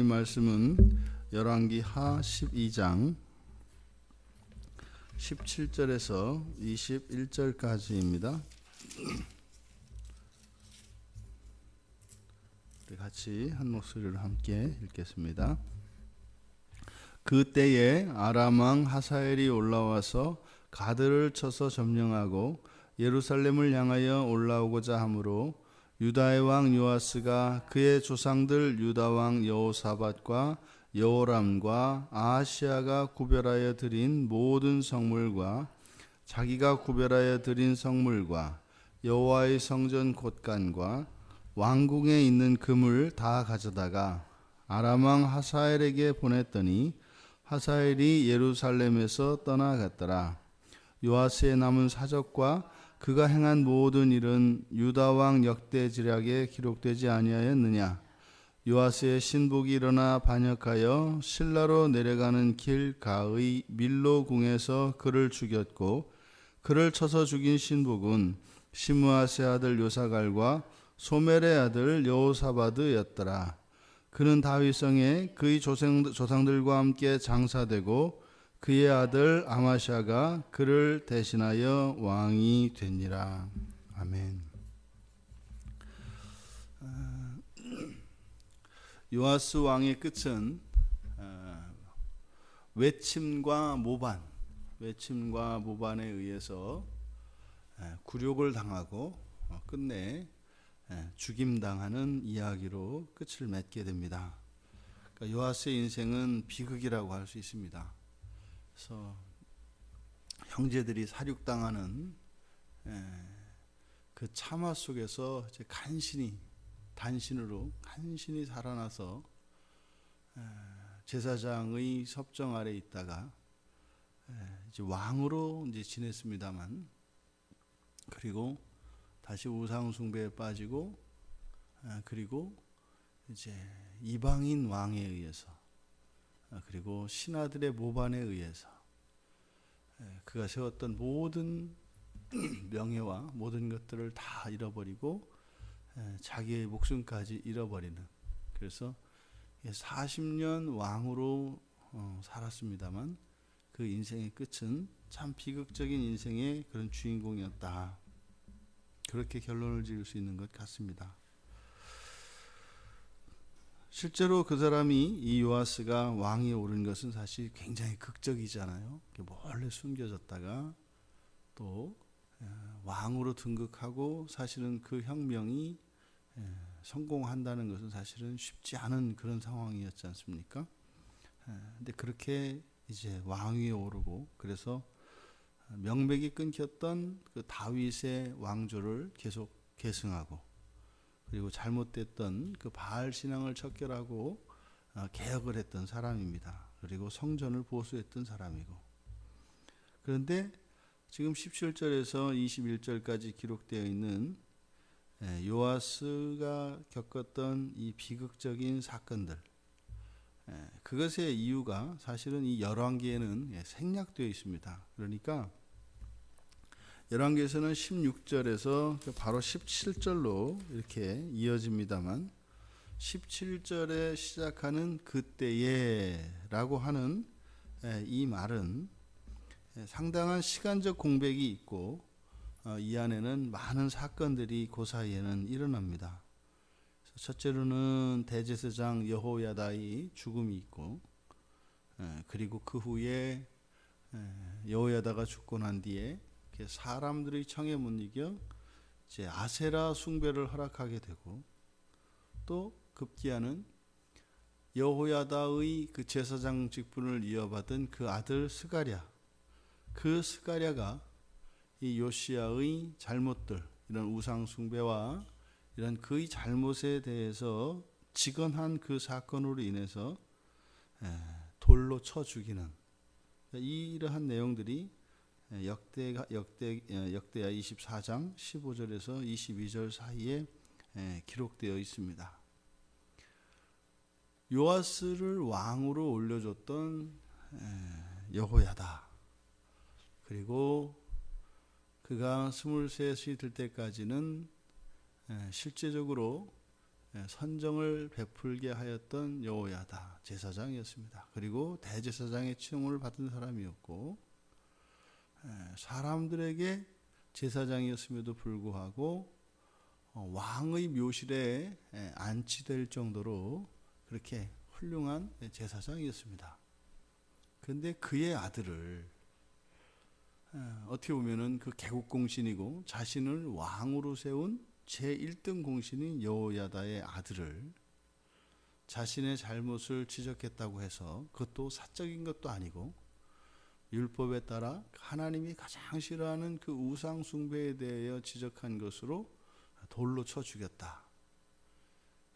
말씀은 열왕기하 12장 17절에서 21절까지입니다. 우리 같이 한 목소리로 함께 읽겠습니다. 그때에 아람 왕 하사엘이 올라와서 가드를 쳐서 점령하고 예루살렘을 향하여 올라오고자 하므로 유다의 왕 요아스가 그의 조상들 유다 왕 여호사밧과 여호람과 아하시아가 구별하여 드린 모든 성물과 자기가 구별하여 드린 성물과 여호와의 성전 곳간과 왕궁에 있는 금을 다 가져다가 아람 왕 하사엘에게 보냈더니 하사엘이 예루살렘에서 떠나갔더라. 요아스의 남은 사적과 그가 행한 모든 일은 유다 왕 역대지략에 기록되지 아니하였느냐? 요아스의 신복이 일어나 반역하여 실라로 내려가는 길 가의 밀로 궁에서 그를 죽였고, 그를 쳐서 죽인 신복은 시므아스의 아들 요사갈과 소멜의 아들 여호사바드였더라. 그는 다윗성에 그의 조상들과 함께 장사되고 그의 아들 아마샤가 그를 대신하여 왕이 되니라. 아멘. 요아스 왕의 끝은 외침과 모반에 의해서 굴욕을 당하고 끝내 죽임당하는 이야기로 끝을 맺게 됩니다. 그러니까 요아스의 인생은 비극이라고 할 수 있습니다. 그래서 형제들이 사륙당하는 그 참화 속에서 이제 단신으로 살아나서 제사장의 섭정 아래 있다가 이제 왕으로 이제 지냈습니다만, 그리고 다시 우상 숭배에 빠지고, 그리고 이제 이방인 왕에 의해서, 그리고 신하들의 모반에 의해서 그가 세웠던 모든 명예와 모든 것들을 다 잃어버리고 자기의 목숨까지 잃어버리는, 그래서 40년 왕으로 살았습니다만 그 인생의 끝은 참 비극적인 인생의 그런 주인공이었다. 그렇게 결론을 지을 수 있는 것 같습니다. 실제로 그 사람이, 이 요아스가 왕위에 오른 것은 사실 굉장히 극적이잖아요. 몰래 숨겨졌다가 또 왕으로 등극하고, 사실은 그 혁명이 성공한다는 것은 사실은 쉽지 않은 그런 상황이었지 않습니까? 근데 그렇게 이제 왕위에 오르고, 그래서 명맥이 끊겼던 그 다윗의 왕조를 계속 계승하고, 그리고 잘못됐던 그 바알 신앙을 척결하고 개혁을 했던 사람입니다. 그리고 성전을 보수했던 사람이고. 그런데 지금 17절에서 21절까지 기록되어 있는 요아스가 겪었던 이 비극적인 사건들, 그것의 이유가 사실은 이 열왕기에는 생략되어 있습니다. 그러니까 열왕기에서는 16절에서 바로 17절로 이렇게 이어집니다만, 17절에 시작하는 그때에 라고 하는 이 말은 상당한 시간적 공백이 있고, 이 안에는 많은 사건들이 그 사이에는 일어납니다. 첫째로는 대제사장 여호야다의 죽음이 있고, 그리고 그 후에 여호야다가 죽고 난 뒤에 사람들의 청에 못 이겨 이제 아세라 숭배를 허락하게 되고, 또 급기야는 여호야다의 그 제사장 직분을 이어받은 그 아들 스가랴, 그 스가랴가 이 요시야의 잘못들, 이런 우상 숭배와 이런 그의 잘못에 대해서 직언한 그 사건으로 인해서 돌로 쳐 죽이는, 이러한 내용들이 역대하 24장 15절에서 22절 사이에 기록되어 있습니다. 요아스를 왕으로 올려줬던 여호야다, 그리고 그가 23이 될 때까지는 실제적으로 선정을 베풀게 하였던 여호야다 제사장이었습니다. 그리고 대제사장의 칭호를 받은 사람이었고 사람들에게 제사장이었음에도 불구하고 왕의 묘실에 안치될 정도로 그렇게 훌륭한 제사장이었습니다. 그런데 그의 아들을 어떻게 보면은 그 개국공신이고 자신을 왕으로 세운 제1등 공신인 여호야다의 아들을 자신의 잘못을 지적했다고 해서 그것도 사적인 것도 아니고 율법에 따라 하나님이 가장 싫어하는 그 우상 숭배에 대하여 지적한 것으로 돌로 쳐 죽였다.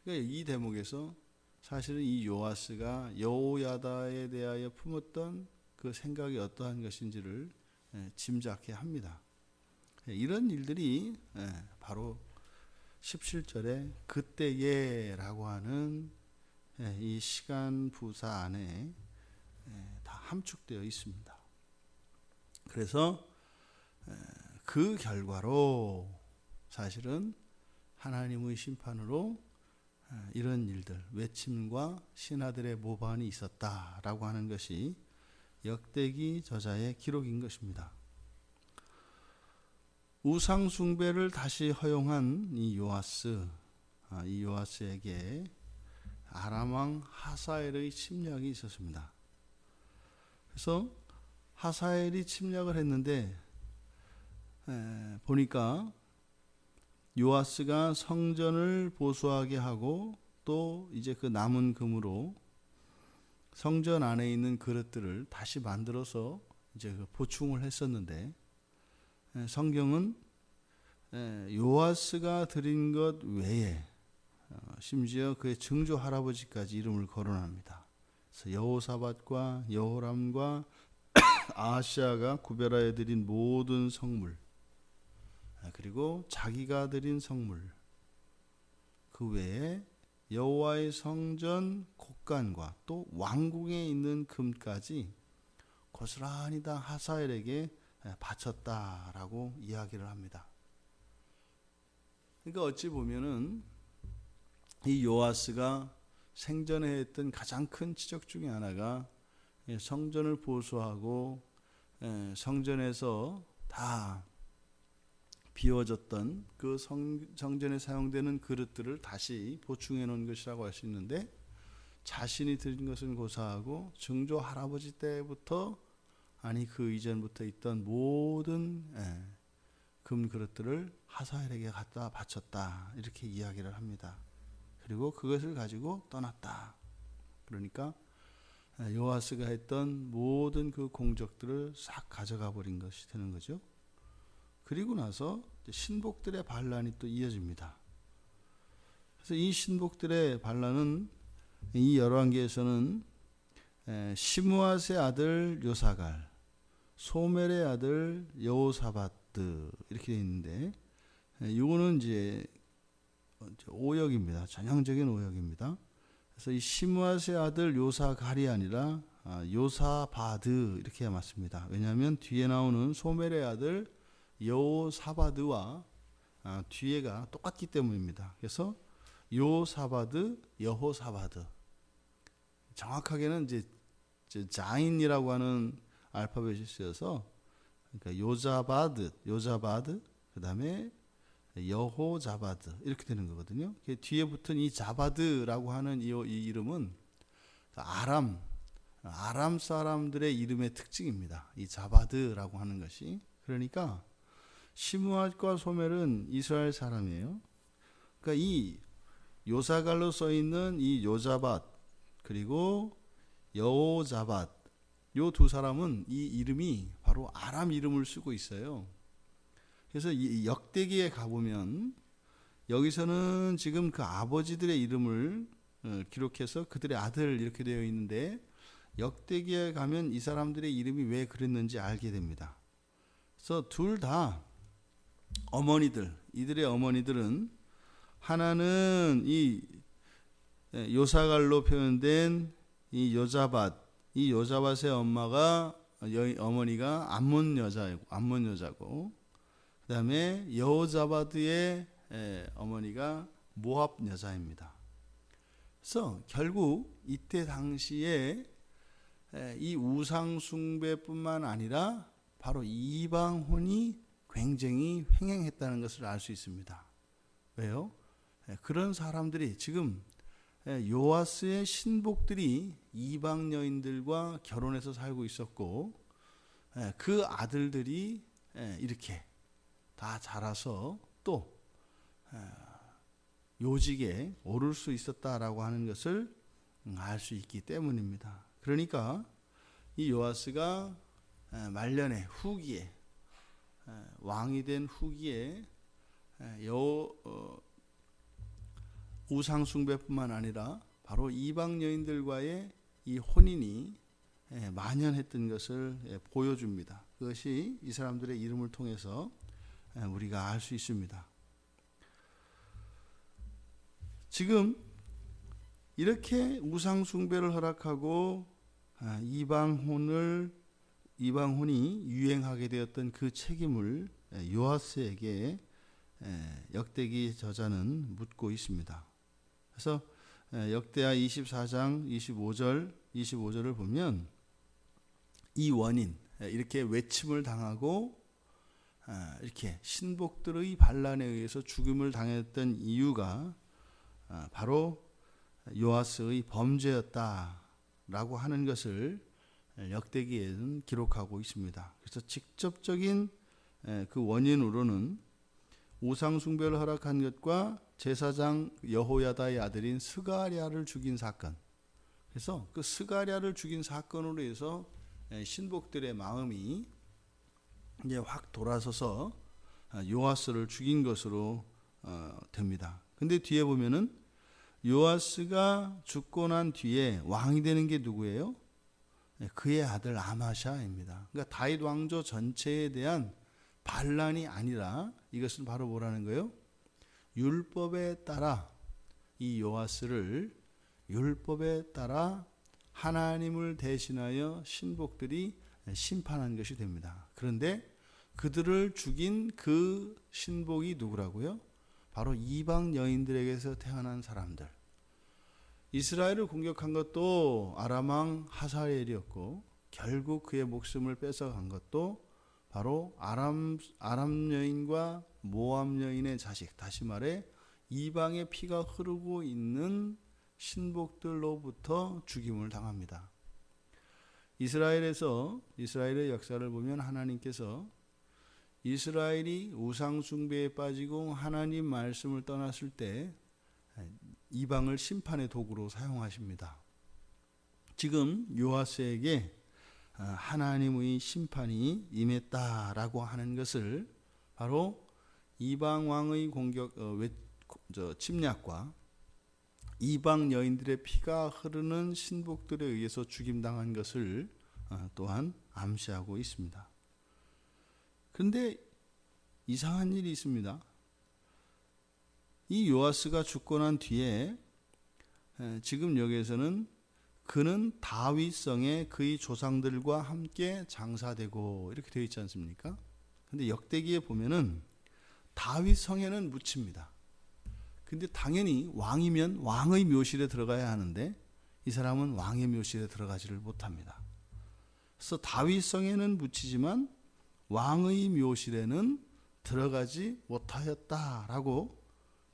그러니까 이 대목에서 사실은 이 요아스가 여호야다에 대하여 품었던 그 생각이 어떠한 것인지를 짐작해 합니다. 이런 일들이 바로 17절에 그때에라고 하는 이 시간 부사 안에 다 함축되어 있습니다. 그래서 그 결과로 사실은 하나님의 심판으로 이런 일들, 외침과 신하들의 모반이 있었다라고 하는 것이 역대기 저자의 기록인 것입니다. 우상 숭배를 다시 허용한 이 요아스에게 아람 왕 하사엘의 침략이 있었습니다. 그래서 하사엘이 침략을 했는데 보니까 요아스가 성전을 보수하게 하고 또 이제 그 남은 금으로 성전 안에 있는 그릇들을 다시 만들어서 이제 보충을 했었는데 성경은 요아스가 드린 것 외에 심지어 그의 증조 할아버지까지 이름을 거론합니다. 그래서 여호사밧과 여호람과 아하시아가 구별하여 드린 모든 성물, 그리고 자기가 드린 성물, 그 외에 여호와의 성전 곡간과 또 왕궁에 있는 금까지 고스란히 다 하사엘에게 바쳤다라고 이야기를 합니다. 그러니까 어찌 보면은 이 요아스가 생전에 했던 가장 큰 지적 중에 하나가 성전을 보수하고 성전에서 다 비워졌던 그 성전에 사용되는 그릇들을 다시 보충해 놓은 것이라고 할 수 있는데, 자신이 드린 것은 고사하고 증조 할아버지 때부터 아니 그 이전부터 있던 모든 금 그릇들을 하사엘에게 갖다 바쳤다, 이렇게 이야기를 합니다. 그리고 그것을 가지고 떠났다. 그러니까 요아스가 했던 모든 그 공적들을 싹 가져가 버린 것이 되는 거죠. 그리고 나서 신복들의 반란이 또 이어집니다. 그래서 이 신복들의 반란은 이 열왕기에서는 시므앗의 아들 요사갈, 소멜의 아들 여호사밧드 이렇게 되어 있는데, 이거는 이제 오역입니다. 전형적인 오역입니다. 그래서 이 시므앗의 아들 요사갈이 아니라 요사바드 이렇게 맞습니다. 왜냐하면 뒤에 나오는 소멜의 아들 여호사바드와 뒤에가 똑같기 때문입니다. 그래서 요사바드, 여호사바드. 정확하게는 이제 자인이라고 하는 알파벳이 쓰여서, 그러니까 요자바드, 그 다음에 여호자바드 이렇게 되는 거거든요. 뒤에 붙은 이 자바드라고 하는 이 이름은 아람 사람들의 이름의 특징입니다. 이 자바드라고 하는 것이. 그러니까 시므앗과 소멜은 이스라엘 사람이에요. 그러니까 이 요사갈로 써 있는 이 요자밧 그리고 여호자밧, 요 두 사람은 이 이름이 바로 아람 이름을 쓰고 있어요. 그래서 이 역대기에 가보면 여기서는 지금 그 아버지들의 이름을 기록해서 그들의 아들 이렇게 되어 있는데, 역대기에 가면 이 사람들의 이름이 왜 그랬는지 알게 됩니다. 그래서 둘 다 어머니들, 이들의 어머니들은 하나는 이 요사갈로 표현된 이 요자밧, 이 요자밧의 어머니가 암몬 여자고, 그 다음에 여호자바드의 어머니가 모압 여자입니다. 그래서 결국 이때 당시에 이 우상 숭배뿐만 아니라 바로 이방혼이 굉장히 횡행했다는 것을 알 수 있습니다. 왜요? 그런 사람들이 지금 요아스의 신복들이 이방 여인들과 결혼해서 살고 있었고, 그 아들들이 이렇게 다 자라서 또 요직에 오를 수 있었다라고 하는 것을 알 수 있기 때문입니다. 그러니까 이 요아스가 말년에 후기에 왕이 된 후기에 우상 숭배뿐만 아니라 바로 이방 여인들과의 이 혼인이 만연했던 것을 보여줍니다. 그것이 이 사람들의 이름을 통해서 우리가 알 수 있습니다. 지금 이렇게 우상 숭배를 허락하고 이방혼이 유행하게 되었던 그 책임을 요아스에게 역대기 저자는 묻고 있습니다. 그래서 역대하 24장 25절을 보면 이 원인, 이렇게 외침을 당하고 이렇게 신복들의 반란에 의해서 죽임을 당했던 이유가 바로 요아스의 범죄였다라고 하는 것을 역대기에는 기록하고 있습니다. 그래서 직접적인 그 원인으로는 우상 숭배를 허락한 것과 제사장 여호야다의 아들인 스가랴를 죽인 사건. 그래서 그 스가랴를 죽인 사건으로 해서 신복들의 마음이 이제 확 돌아서서 요아스를 죽인 것으로 됩니다. 근데 뒤에 보면은 요아스가 죽고 난 뒤에 왕이 되는 게 누구예요? 그의 아들 아마샤입니다. 그러니까 다윗 왕조 전체에 대한 반란이 아니라 이것은 바로 뭐라는 거예요? 율법에 따라 이 요아스를 율법에 따라 하나님을 대신하여 신복들이 심판한 것이 됩니다. 그런데 그들을 죽인 그 신복이 누구라고요? 바로 이방 여인들에게서 태어난 사람들. 이스라엘을 공격한 것도 아람 왕 하사엘이었고 결국 그의 목숨을 뺏어간 것도 바로 아람 여인과 모압 여인의 자식, 다시 말해 이방의 피가 흐르고 있는 신복들로부터 죽임을 당합니다. 이스라엘의 역사를 보면 하나님께서 이스라엘이 우상 숭배에 빠지고 하나님 말씀을 떠났을 때 이방을 심판의 도구로 사용하십니다. 지금 요아스에게 하나님의 심판이 임했다라고 하는 것을 바로 이방 왕의 침략과 이방 여인들의 피가 흐르는 신복들에 의해서 죽임당한 것을 또한 암시하고 있습니다. 그런데 이상한 일이 있습니다. 이 요아스가 죽고 난 뒤에 지금 여기에서는 그는 다윗성에 그의 조상들과 함께 장사되고 이렇게 되어 있지 않습니까? 근데 역대기에 보면은 다윗성에는 묻힙니다. 근데 당연히 왕이면 왕의 묘실에 들어가야 하는데 이 사람은 왕의 묘실에 들어가지를 못합니다. 그래서 다윗성에는 묻히지만 왕의 묘실에는 들어가지 못하였다라고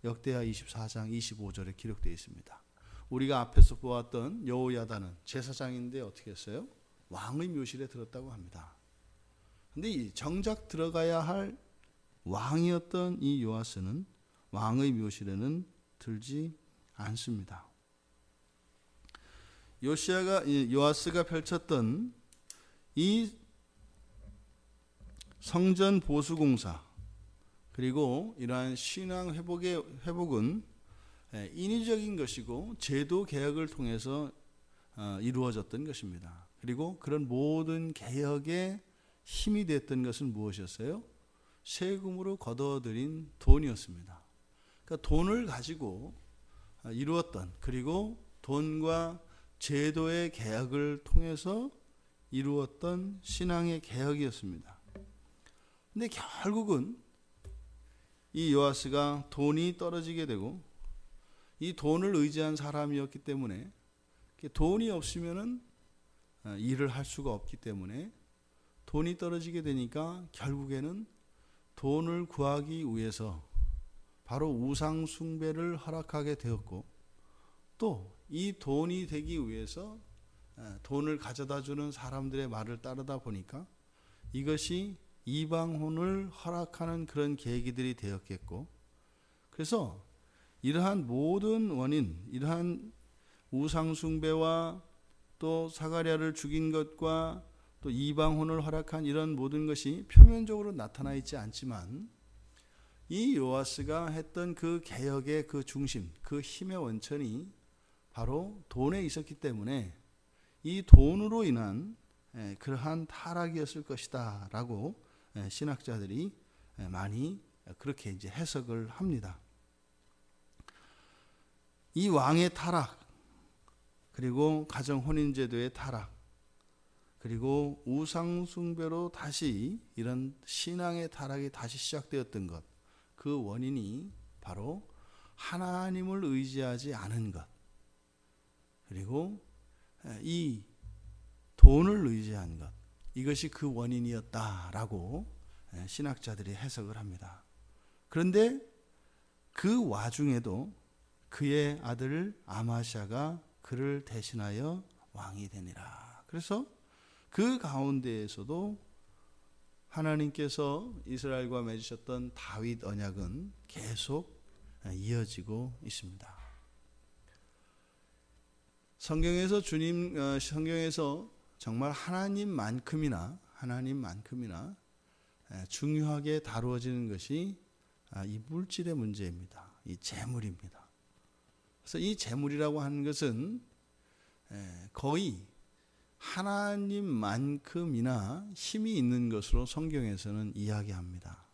역대하 24장 25절에 기록되어 있습니다. 우리가 앞에서 보았던 여호야다는 제사장인데 어떻게 했어요? 왕의 묘실에 들었다고 합니다. 근데 정작 들어가야 할 왕이었던 이 요아스는 왕의 묘실에는 들지 않습니다. 요아스가 펼쳤던 이 성전 보수 공사 그리고 이러한 신앙 회복은 인위적인 것이고 제도 개혁을 통해서 이루어졌던 것입니다. 그리고 그런 모든 개혁의 힘이 됐던 것은 무엇이었어요? 세금으로 거둬들인 돈이었습니다. 그러니까 돈을 가지고 이루었던 그리고 돈과 제도의 개혁을 통해서 이루었던 신앙의 개혁이었습니다. 근데 결국은 이 요아스가 돈이 떨어지게 되고 이 돈을 의지한 사람이었기 때문에 돈이 없으면은 일을 할 수가 없기 때문에 돈이 떨어지게 되니까 결국에는 돈을 구하기 위해서 바로 우상 숭배를 허락하게 되었고, 또 이 돈이 되기 위해서 돈을 가져다 주는 사람들의 말을 따르다 보니까 이것이 이방혼을 허락하는 그런 계기들이 되었겠고, 그래서 이러한 모든 원인, 이러한 우상 숭배와 또 사가랴를 죽인 것과 또 이방혼을 허락한 이런 모든 것이 표면적으로 나타나 있지 않지만, 이 요아스가 했던 그 개혁의 그 중심, 그 힘의 원천이 바로 돈에 있었기 때문에 이 돈으로 인한 그러한 타락이었을 것이다 라고 신학자들이 많이 그렇게 이제 해석을 합니다. 이 왕의 타락, 그리고 가정 혼인제도의 타락, 그리고 우상 숭배로 다시 이런 신앙의 타락이 다시 시작되었던 것, 그 원인이 바로 하나님을 의지하지 않은 것, 그리고 이 돈을 의지한 것, 이것이 그 원인이었다라고 신학자들이 해석을 합니다. 그런데 그 와중에도 그의 아들 아마시아가 그를 대신하여 왕이 되니라. 그래서 그 가운데에서도 하나님께서 이스라엘과 맺으셨던 다윗 언약은 계속 이어지고 있습니다. 성경에서 성경에서 정말 하나님만큼이나 중요하게 다루어지는 것이 이 물질의 문제입니다. 이 재물입니다. 그래서 이 재물이라고 하는 것은 거의 하나님만큼이나 힘이 있는 것으로 성경에서는 이야기합니다.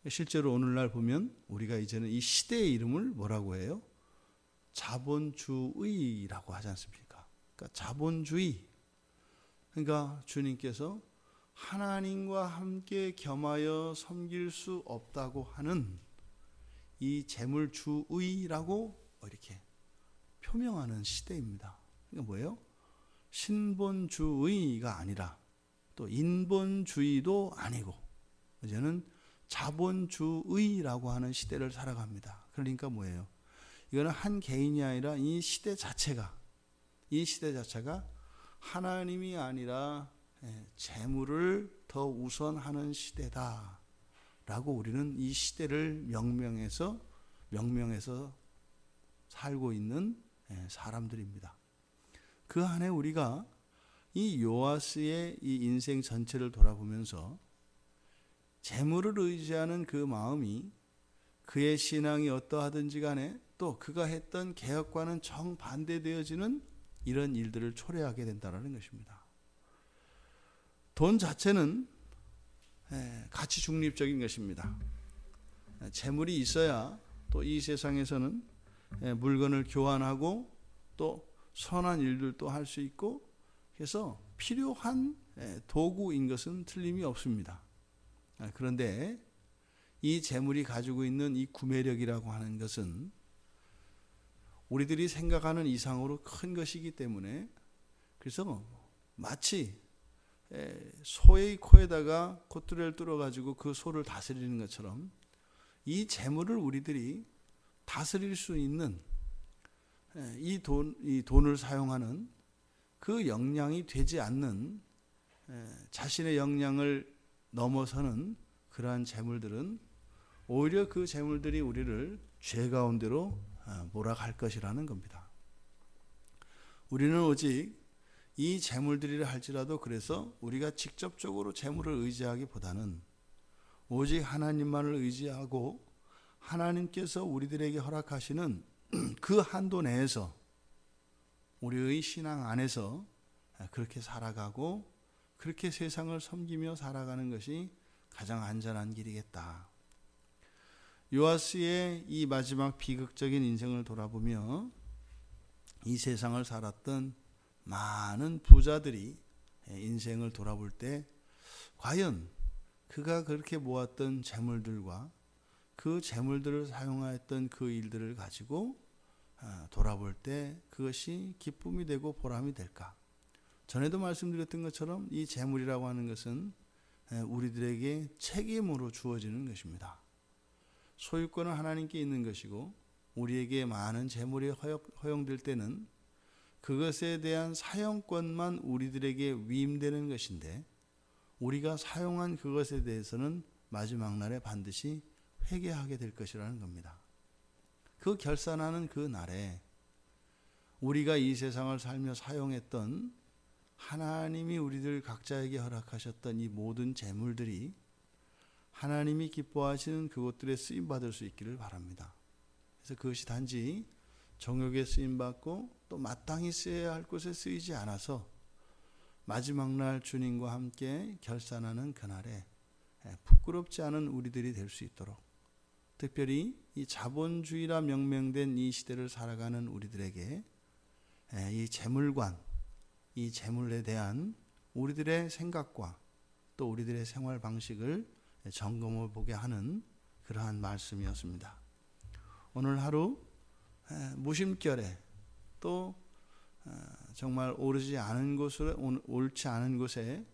실제로 오늘날 보면 우리가 이제는 이 시대의 이름을 뭐라고 해요? 자본주의라고 하지 않습니까? 그러니까 자본주의. 그러니까 주님께서 하나님과 함께 겸하여 섬길 수 없다고 하는 이 재물주의라고 이렇게 표명하는 시대입니다. 그러니까 뭐예요? 신본주의가 아니라 또 인본주의도 아니고 이제는 자본주의라고 하는 시대를 살아갑니다. 그러니까 뭐예요? 이거는 한 개인이 아니라 이 시대 자체가 하나님이 아니라 재물을 더 우선하는 시대다라고 우리는 이 시대를 명명해서 살고 있는 사람들입니다. 그 안에 우리가 이 요아스의 이 인생 전체를 돌아보면서 재물을 의지하는 그 마음이 그의 신앙이 어떠하든지 간에 또 그가 했던 개혁과는 정반대되어지는 이런 일들을 초래하게 된다는 것입니다. 돈 자체는 가치 중립적인 것입니다. 재물이 있어야 또 이 세상에서는 물건을 교환하고 또 선한 일들도 할 수 있고, 그래서 필요한 도구인 것은 틀림이 없습니다. 그런데 이 재물이 가지고 있는 이 구매력이라고 하는 것은 우리들이 생각하는 이상으로 큰 것이기 때문에, 그래서 마치 소의 코에다가 콧뚜레를 뚫어가지고 그 소를 다스리는 것처럼 이 재물을 우리들이 다스릴 수 있는 이 돈을 사용하는 그 역량이 되지 않는, 자신의 역량을 넘어서는 그러한 재물들은 오히려 그 재물들이 우리를 죄 가운데로 몰아갈 것이라는 겁니다. 우리는 오직 이 재물들이라 할지라도 그래서 우리가 직접적으로 재물을 의지하기보다는 오직 하나님만을 의지하고 하나님께서 우리들에게 허락하시는 그 한도 내에서 우리의 신앙 안에서 그렇게 살아가고 그렇게 세상을 섬기며 살아가는 것이 가장 안전한 길이겠다. 요아스의 이 마지막 비극적인 인생을 돌아보며 이 세상을 살았던 많은 부자들이 인생을 돌아볼 때 과연 그가 그렇게 모았던 재물들과 그 재물들을 사용하였던 그 일들을 가지고 돌아볼 때 그것이 기쁨이 되고 보람이 될까? 전에도 말씀드렸던 것처럼 이 재물이라고 하는 것은 우리들에게 책임으로 주어지는 것입니다. 소유권은 하나님께 있는 것이고 우리에게 많은 재물이 허용될 때는 그것에 대한 사용권만 우리들에게 위임되는 것인데 우리가 사용한 그것에 대해서는 마지막 날에 반드시 회개하게 될 것이라는 겁니다. 그 결산하는 그 날에 우리가 이 세상을 살며 사용했던 하나님이 우리들 각자에게 허락하셨던 이 모든 재물들이 하나님이 기뻐하시는 그것들에 쓰임받을 수 있기를 바랍니다. 그래서 그것이 단지 정욕에 쓰임받고 또 마땅히 쓰여야 할 곳에 쓰이지 않아서 마지막 날 주님과 함께 결산하는 그날에 부끄럽지 않은 우리들이 될 수 있도록, 특별히 이 자본주의라 명명된 이 시대를 살아가는 우리들에게 이 재물관, 이 재물에 대한 우리들의 생각과 또 우리들의 생활 방식을 점검해 보게 하는 그러한 말씀이었습니다. 오늘 하루 무심결에 또 정말 옳지 않은 곳에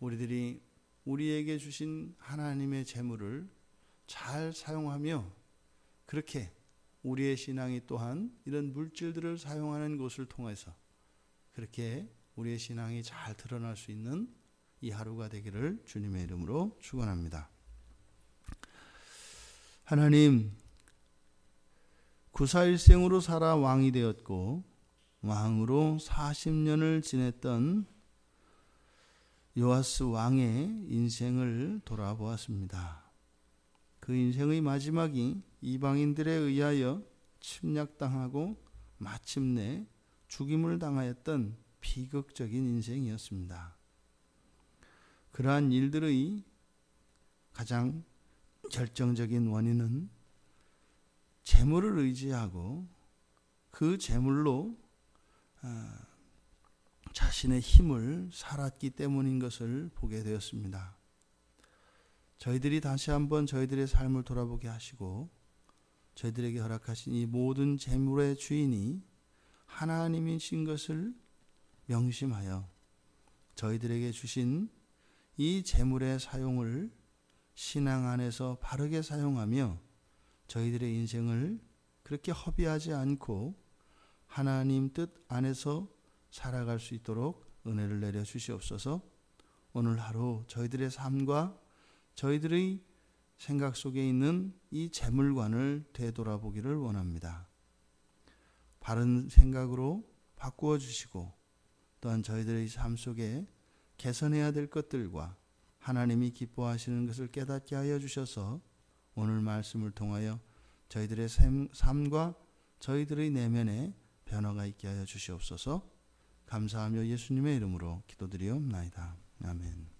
우리들이 우리에게 주신 하나님의 재물을 잘 사용하며 그렇게 우리의 신앙이 또한 이런 물질들을 사용하는 것을 통해서 그렇게 우리의 신앙이 잘 드러날 수 있는 이 하루가 되기를 주님의 이름으로 축원합니다. 하나님, 구사일생으로 살아 왕이 되었고 왕으로 40년을 지냈던 요아스 왕의 인생을 돌아보았습니다. 그 인생의 마지막이 이방인들에 의하여 침략당하고 마침내 죽임을 당하였던 비극적인 인생이었습니다. 그러한 일들의 가장 결정적인 원인은 재물을 의지하고 그 재물로 자신의 힘을 살았기 때문인 것을 보게 되었습니다. 저희들이 다시 한번 저희들의 삶을 돌아보게 하시고 저희들에게 허락하신 이 모든 재물의 주인이 하나님이신 것을 명심하여 저희들에게 주신 이 재물의 사용을 신앙 안에서 바르게 사용하며 저희들의 인생을 그렇게 허비하지 않고 하나님 뜻 안에서 살아갈 수 있도록 은혜를 내려 주시옵소서. 오늘 하루 저희들의 삶과 저희들의 생각 속에 있는 이 재물관을 되돌아보기를 원합니다. 바른 생각으로 바꾸어 주시고 또한 저희들의 삶 속에 개선해야 될 것들과 하나님이 기뻐하시는 것을 깨닫게 하여 주셔서 오늘 말씀을 통하여 저희들의 삶과 저희들의 내면에 변화가 있게 하여 주시옵소서. 감사하며 예수님의 이름으로 기도드리옵나이다. 아멘.